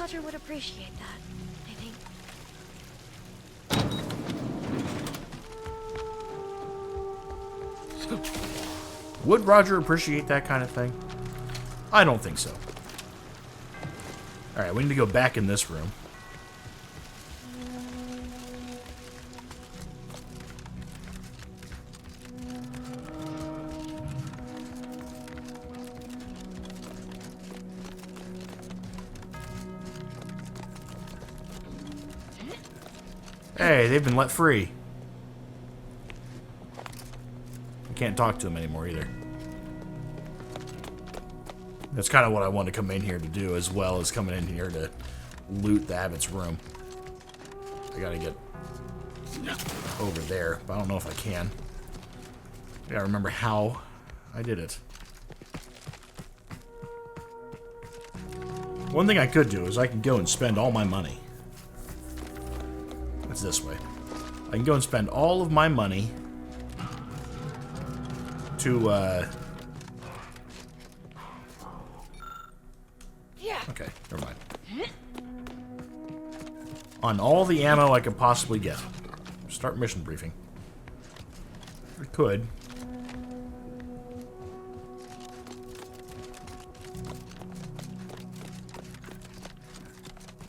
Roger would appreciate that, I think. Would Roger appreciate that kind of thing? I don't think so. Alright, we need to go back in this room. Hey, they've been let free. I can't talk to them anymore either. That's kind of what I wanted to come in here to do, as well as coming in here to loot the Abbot's room. I gotta get over there, but I don't know if I can. I gotta remember how I did it. One thing I could do is I can go and spend all my money. It's this way. I can go and spend all of my money to, okay, never mind. On all the ammo I could possibly get. Start mission briefing. I could.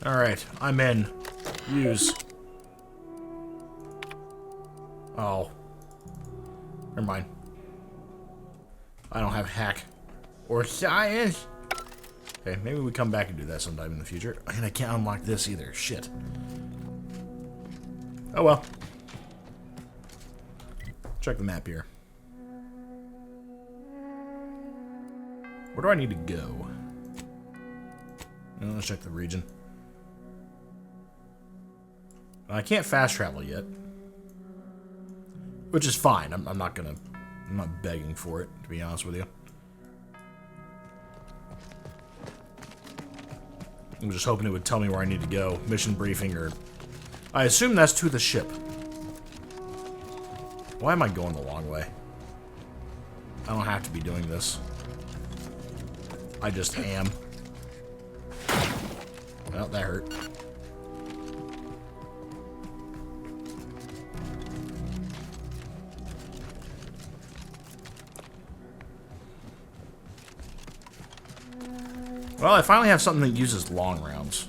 Alright, I'm in. Use. Oh. Never mind. I don't have hack. Or science. Okay, maybe we come back and do that sometime in the future. And I can't unlock this either. Shit. Oh well. Check the map here. Where do I need to go? Let's check the region. I can't fast travel yet. Which is fine. I'm not begging for it, to be honest with you. I'm just hoping it would tell me where I need to go. Mission briefing, or... I assume that's to the ship. Why am I going the long way? I don't have to be doing this. I just am. Well, that hurt. Well, I finally have something that uses long rounds.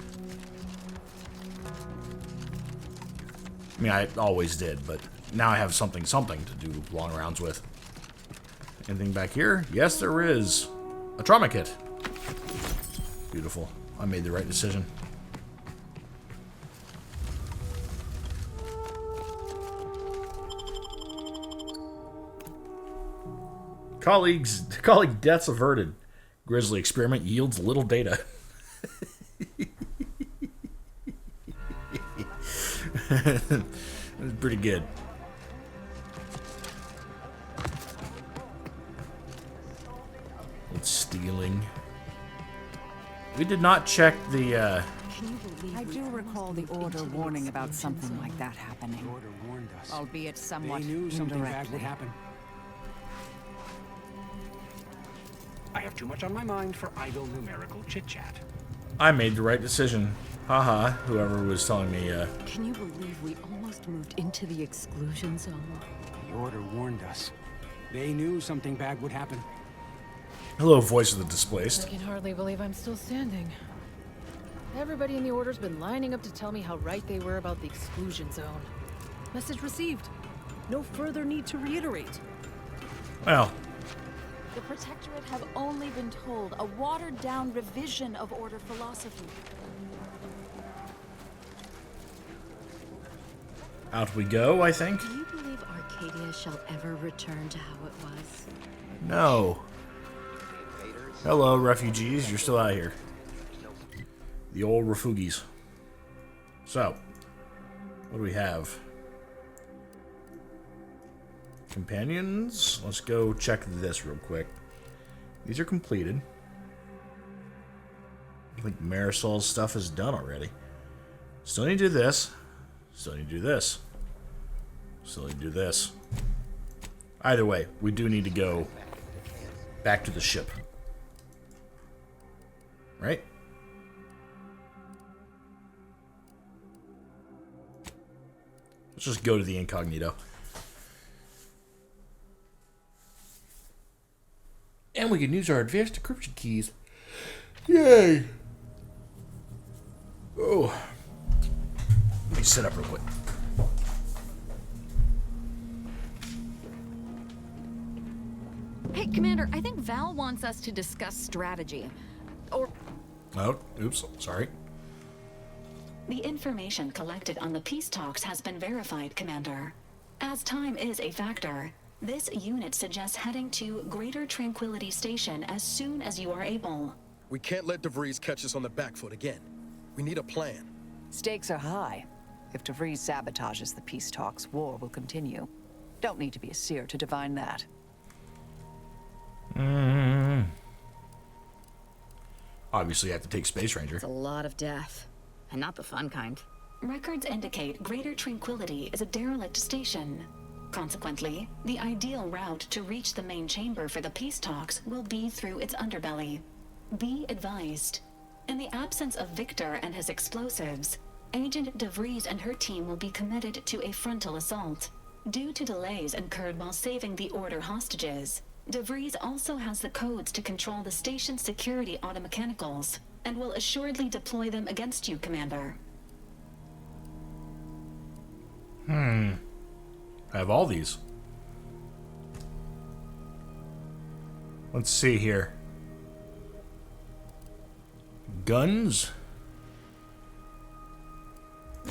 I mean, I always did, but now I have something to do long rounds with. Anything back here? Yes, there is. A trauma kit. Beautiful. I made the right decision. Colleague deaths averted. Grisly experiment yields little data. That's pretty good. It's stealing. We did not check the, I do recall the order warning about something like that happening. The order warned us. Albeit somewhat They knew something bad indirectly. would happen. I have too much on my mind for idle numerical chit-chat. I made the right decision. Haha, whoever was telling me, Can you believe we almost moved into the exclusion zone? The order warned us. They knew something bad would happen. hello, voice of the displaced. I can hardly believe I'm still standing. Everybody in the Order's been lining up to tell me how right they were about the exclusion zone. Message received. No further need to reiterate. Well, The Protectorate have only been told a watered-down revision of Order philosophy. out we go, I think. Do you believe Arcadia shall ever return to how it was? No. Hello, refugees. You're still out here. The old refugees. So, what do we have? Companions? Let's go check this real quick. These are completed. I think Marisol's stuff is done already. Still need to do this. Still need to do this. Still need to do this. Either way, we do need to go back to the ship. Right? Let's just go to the incognito. And we can use our advanced decryption keys. Yay! Oh. Let me sit up real quick. Hey, Commander, I think Val wants us to discuss strategy. Or... Oh, oops, sorry. The information collected on the peace talks has been verified, Commander. As time is a factor, this unit suggests heading to Greater Tranquility Station as soon as you are able. We can't let DeVries catch us on the back foot again. We need a plan. Stakes are high. If DeVries sabotages the peace talks, war will continue. Don't need to be a seer to divine that. Obviously, I have to take Space Ranger. It's a lot of death. And not the fun kind. Records indicate Greater Tranquility is a derelict station. Consequently, the ideal route to reach the main chamber for the peace talks will be through its underbelly. Be advised. In the absence of Victor and his explosives, Agent DeVries and her team will be committed to a frontal assault. Due to delays incurred while saving the Order hostages, DeVries also has the codes to control the station's security automechanicals, and will assuredly deploy them against you, Commander. I have all these. Let's see here. Guns?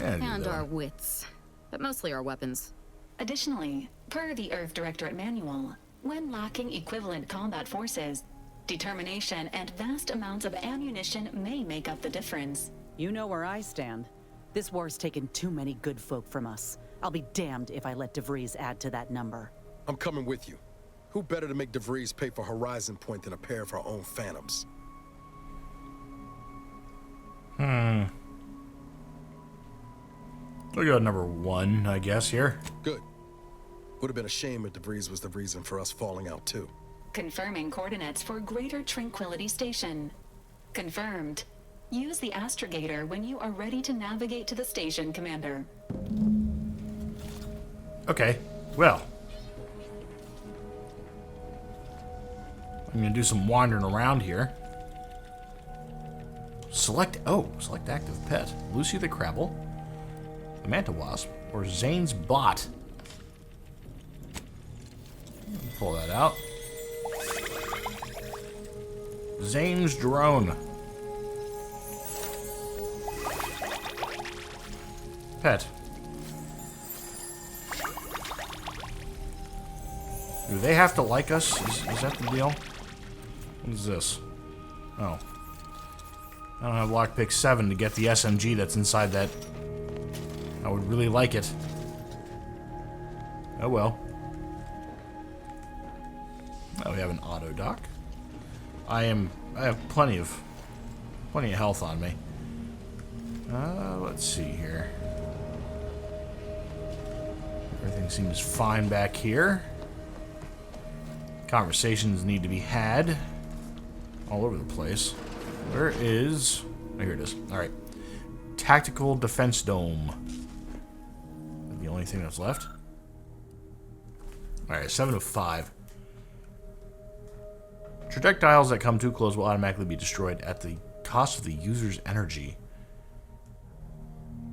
And our wits. But mostly our weapons. Additionally, per the Earth Directorate manual, when lacking equivalent combat forces, determination and vast amounts of ammunition may make up the difference. You know where I stand. This war's taken too many good folk from us. I'll be damned if I let DeVries add to that number. I'm coming with you. Who better to make DeVries pay for Horizon Point than a pair of our own Phantoms? We'll go number 1, I guess, here. Good. Would have been a shame if DeVries was the reason for us falling out, too. Confirming coordinates for Greater Tranquility Station. Confirmed. Use the astrogator when you are ready to navigate to the station, Commander. Okay, well. I'm gonna do some wandering around here. Select active pet. Lucy the Crabble, the Manta Wasp, or Zane's bot. Pull that out. Zane's drone. Pet. Do they have to like us? Is that the deal? What is this? Oh. I don't have lockpick 7 to get the SMG that's inside that. I would really like it. Oh well. Oh, we have an auto dock. I have plenty of health on me. Let's see here. Everything seems fine back here. Conversations need to be had all over the place. Where is... Oh, here it is. Alright. Tactical defense dome. The only thing that's left. Alright, 7 of 5. Projectiles that come too close will automatically be destroyed at the cost of the user's energy.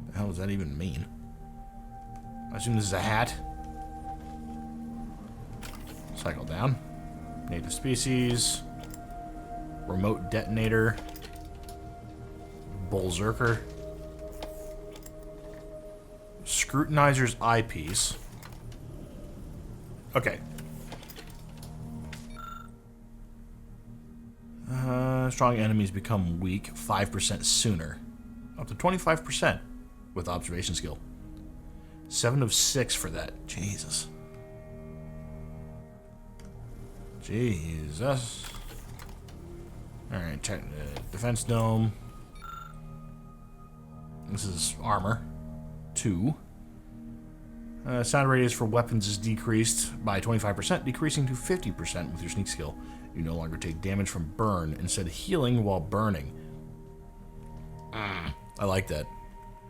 What the hell does that even mean? I assume this is a hat. Cycle down. Native species. Remote detonator. Berserker. Scrutinizer's eyepiece. Okay. Strong enemies become weak 5% sooner. Up to 25% with observation skill. 7 of 6 for that. Jesus. Jesus. Alright, check defense dome. This is armor. 2. Sound radius for weapons is decreased by 25%, decreasing to 50% with your sneak skill. You no longer take damage from burn, instead healing while burning. I like that.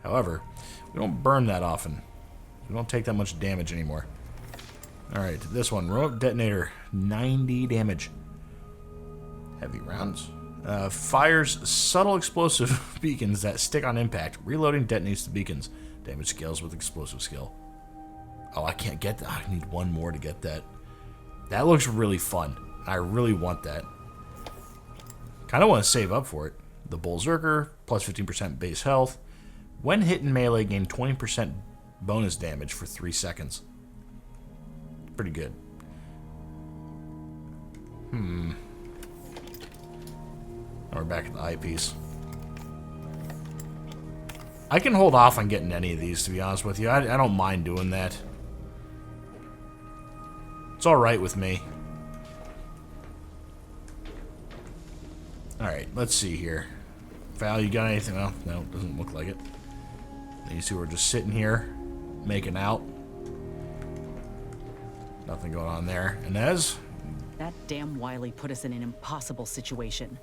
However, we don't burn that often. We don't take that much damage anymore. Alright, this one. Remote detonator. 90 damage. Heavy rounds. Fires subtle explosive beacons that stick on impact. Reloading detonates the beacons. Damage scales with explosive skill. Oh, I can't get that. I need one more to get that. That looks really fun. I really want that. Kind of want to save up for it. The Berserker, plus 15% base health. When hit in melee, gain 20% bonus damage for 3 seconds. Pretty good. Now we're back at the eyepiece. I can hold off on getting any of these, to be honest with you. I don't mind doing that. It's alright with me. Alright, let's see here. Val, you got anything? Oh, no, doesn't look like it. These two are just sitting here, making out. Nothing going on there. Inez? That damn Wiley put us in an impossible situation.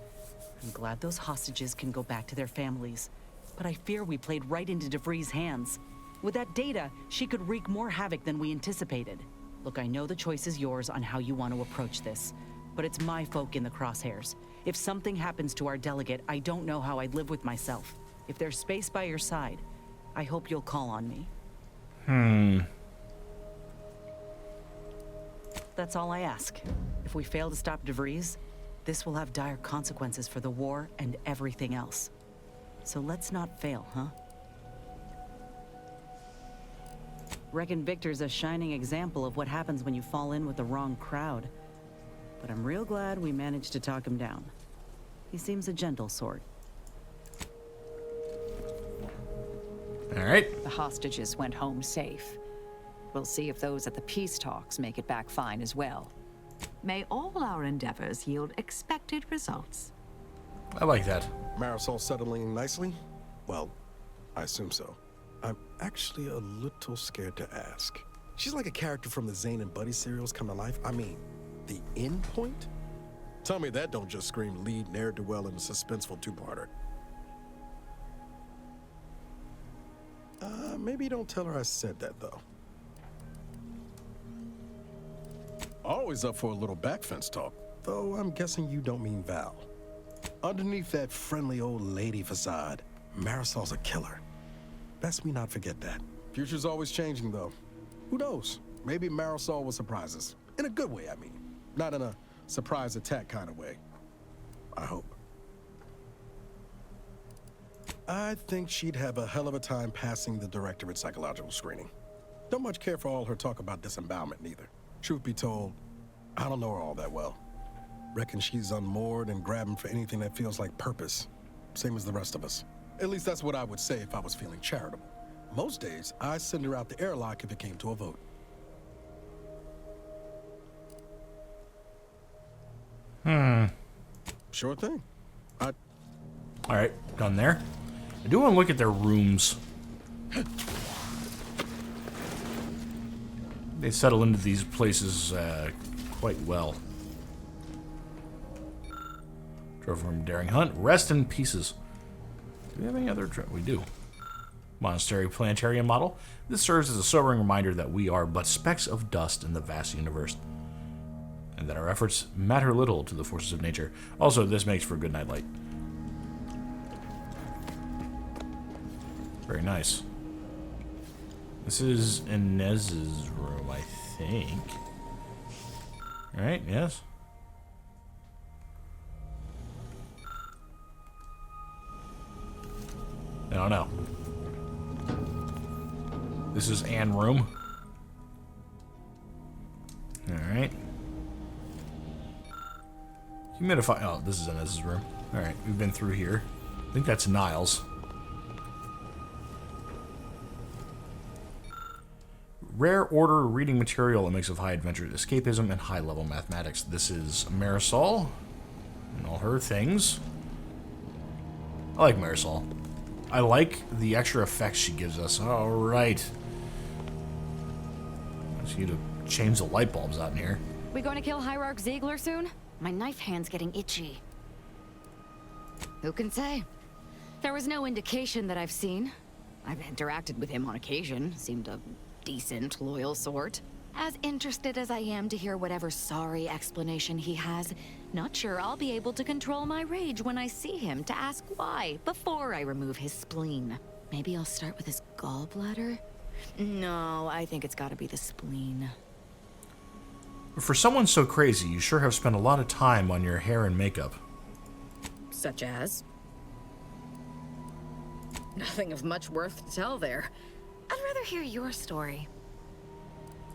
I'm glad those hostages can go back to their families, but I fear we played right into DeVries' hands. With that data, she could wreak more havoc than we anticipated. Look, I know the choice is yours on how you want to approach this, but it's my folk in the crosshairs. If something happens to our delegate, I don't know how I'd live with myself. If there's space by your side, I hope you'll call on me. That's all I ask. If we fail to stop DeVries, this will have dire consequences for the war and everything else. So let's not fail, huh? Reckon Victor's a shining example of what happens when you fall in with the wrong crowd. But I'm real glad we managed to talk him down. He seems a gentle sort. Alright. The hostages went home safe. We'll see if those at the peace talks make it back fine as well. May all our endeavors yield expected results. I like that. Marisol settling nicely? Well, I assume so. I'm actually a little scared to ask. She's like a character from the Zane and Buddy serials come to life. I mean, the end point? Tell me that don't just scream lead ne'er-do-well in a suspenseful two-parter. Maybe don't tell her I said that, though. Always up for a little backfence talk, though I'm guessing you don't mean Val. Underneath that friendly old lady facade, Marisol's a killer. Best we not forget that. Future's always changing, though. Who knows? Maybe Marisol will surprise us. In a good way, I mean. Not in a surprise attack kind of way. I hope. I think she'd have a hell of a time passing the Directorate psychological screening. Don't much care for all her talk about disembowelment, neither. Truth be told, I don't know her all that well. Reckon she's unmoored and grabbing for anything that feels like purpose. Same as the rest of us. At least that's what I would say if I was feeling charitable. Most days, I'd send her out the airlock if it came to a vote. Sure thing. Alright, done there. I do want to look at their rooms. They settle into these places quite well. Drove from Daring Hunt. Rest in pieces. Do we have any other? We do. Monastery Planetarium model. This serves as a sobering reminder that we are but specks of dust in the vast universe, and that our efforts matter little to the forces of nature. Also, this makes for a good nightlight. Very nice. This is Inez's room, I think. Alright, yes. I don't know. This is Anne's room. Alright. Humidify. Oh, this is Inez's room. Alright, we've been through here. I think that's Niles. Rare order reading material, a mix of high adventure escapism and high-level mathematics. This is Marisol and all her things. I like Marisol. I like the extra effects she gives us. All right. I just need to change the light bulbs out in here. We going to kill Hierarch Ziegler soon? My knife hand's getting itchy. Who can say? There was no indication that I've seen. I've interacted with him on occasion. Seemed a decent, loyal sort. As interested as I am to hear whatever sorry explanation he has, not sure I'll be able to control my rage when I see him to ask why before I remove his spleen. Maybe I'll start with his gallbladder? No, I think it's gotta be the spleen. For someone so crazy, you sure have spent a lot of time on your hair and makeup. Such as? Nothing of much worth to tell there. I'd rather hear your story.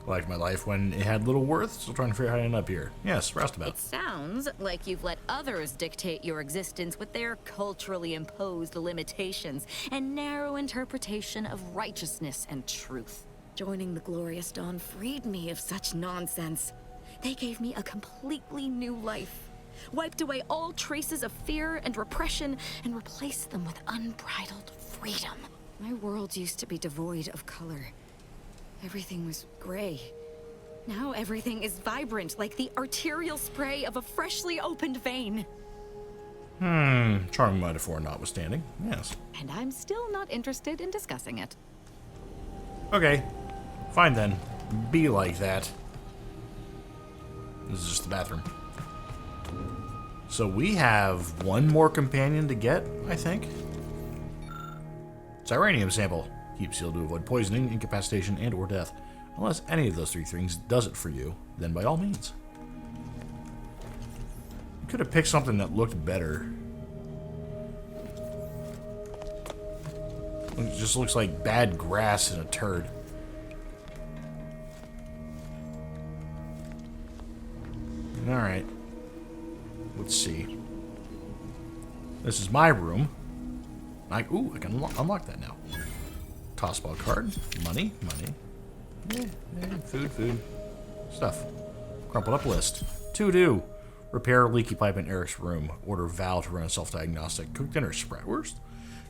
Like my life when it had little worth, still trying to figure out how to end up here. Yes, roustabout. It sounds like you've let others dictate your existence with their culturally imposed limitations and narrow interpretation of righteousness and truth. Joining the Glorious Dawn freed me of such nonsense. They gave me a completely new life, wiped away all traces of fear and repression, and replaced them with unbridled freedom. My world used to be devoid of color. Everything was gray. Now everything is vibrant, like the arterial spray of a freshly opened vein. Charming metaphor notwithstanding, yes. And I'm still not interested in discussing it. Okay, fine then. Be like that. This is just the bathroom. So we have one more companion to get, I think. Cyranium sample. Keep sealed to avoid poisoning, incapacitation, and or death. Unless any of those three things does it for you, then by all means. You could have picked something that looked better. It just looks like bad grass in a turd. Alright. Let's see. This is my room. I can unlock that now. Tossball card. Money. Yeah, food. Stuff. Crumpled up list. To do. Repair leaky pipe in Eric's room. Order Val to run a self-diagnostic. Cook dinner Spratwurst.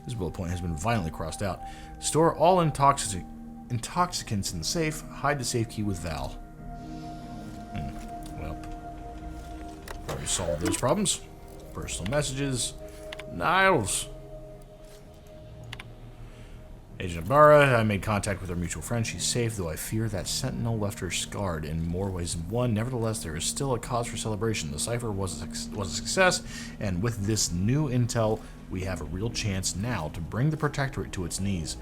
This bullet point has been violently crossed out. Store all intoxicants in the safe. Hide the safe key with Val. Well. Already solved those problems. Personal messages. Niles. Agent Ibarra, I made contact with our mutual friend. She's safe, though I fear that Sentinel left her scarred in more ways than one. Nevertheless, there is still a cause for celebration. The cipher was a success, and with this new intel, we have a real chance now to bring the Protectorate to its knees.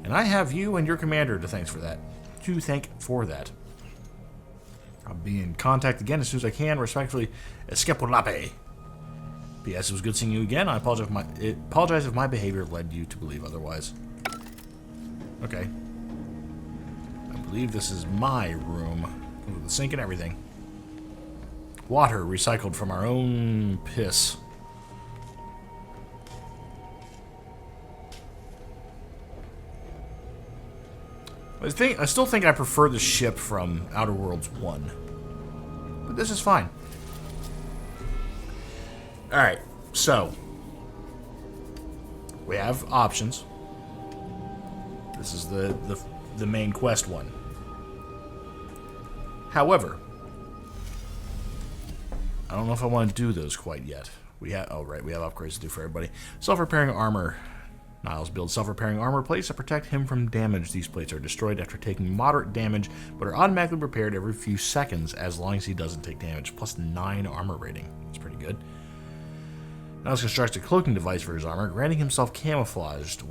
And I have you and your commander to thank for that. I'll be in contact again as soon as I can. Respectfully, Escapolape. P.S. It was good seeing you again. I apologize if my behavior led you to believe otherwise. Okay. I believe this is my room. With the sink and everything. Water recycled from our own piss. I still think I prefer the ship from Outer Worlds 1. But this is fine. Alright, so. We have options. This is the main quest one. However, I don't know if I want to do those quite yet. We have upgrades to do for everybody. Self-repairing armor. Niles builds self-repairing armor plates that protect him from damage. These plates are destroyed after taking moderate damage, but are automatically repaired every few seconds as long as he doesn't take damage. Plus 9 armor rating. That's pretty good. Niles constructs a cloaking device for his armor, granting himself camouflaged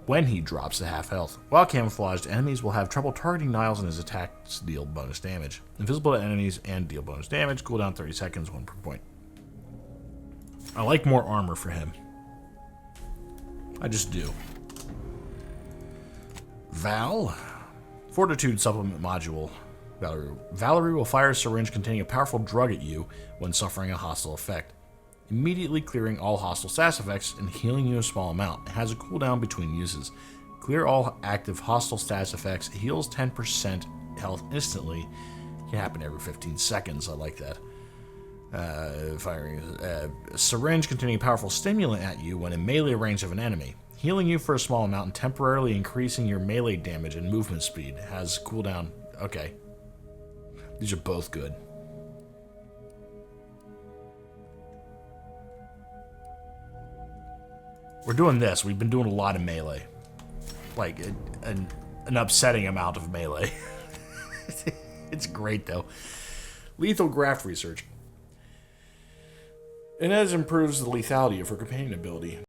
when he drops to half health. While camouflaged, enemies will have trouble targeting Niles and his attacks deal bonus damage. Invisible to enemies and deal bonus damage. Cooldown 30 seconds, 1 per point. I like more armor for him. I just do. Val. Fortitude supplement module. Valerie will fire a syringe containing a powerful drug at you when suffering a hostile effect, immediately clearing all hostile status effects and healing you a small amount. It has a cooldown between uses. Clear all active hostile status effects. Heals 10% health instantly. Can happen every 15 seconds. I like that. Firing a syringe containing a powerful stimulant at you when in melee range of an enemy. Healing you for a small amount and temporarily increasing your melee damage and movement speed. Has cooldown. Okay. These are both good. We're doing this. We've been doing a lot of melee. Like, an upsetting amount of melee. It's great, though. Lethal graft research. It improves the lethality of her companion ability.